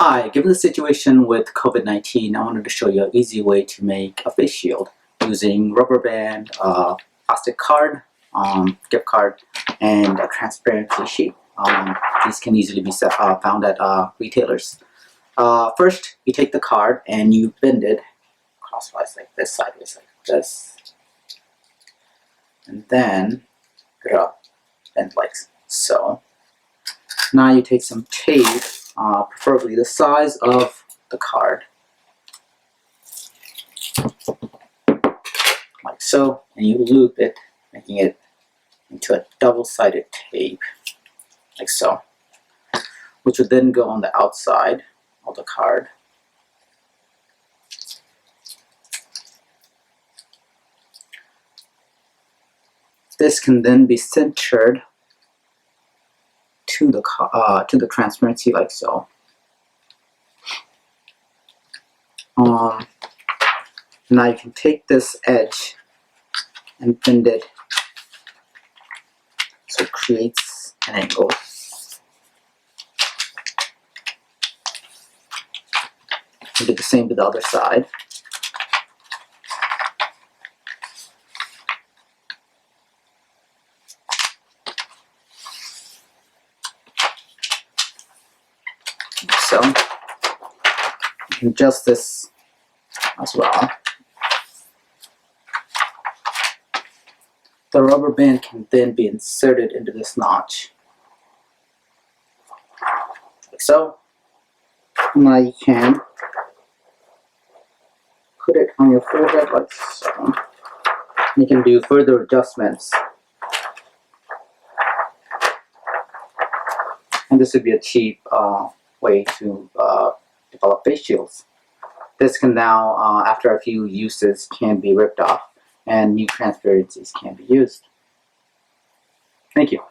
Hi, given the situation with COVID-19, I wanted to show you an easy way to make a face shield using rubber band, plastic card, gift card, and a transparent face sheet. These can easily be found at retailers. First, you take the card and you bend it crosswise like this, sideways like this, and then bend like so. Now you take some tape, preferably the size of the card, like so, and you loop it, making it into a double-sided tape, like so, which would then go on the outside of the card. This can then be centered to the transparency, like so. Now you can take this edge and bend it so it creates an angle. You do the same with the other side. So you can adjust this as well. The rubber band can then be inserted into this notch, like so. Now you can put it on your forehead like so. You can do further adjustments. And this would be a cheap way to develop face shields. This can now, after a few uses, can be ripped off and new transparencies can be used. Thank you.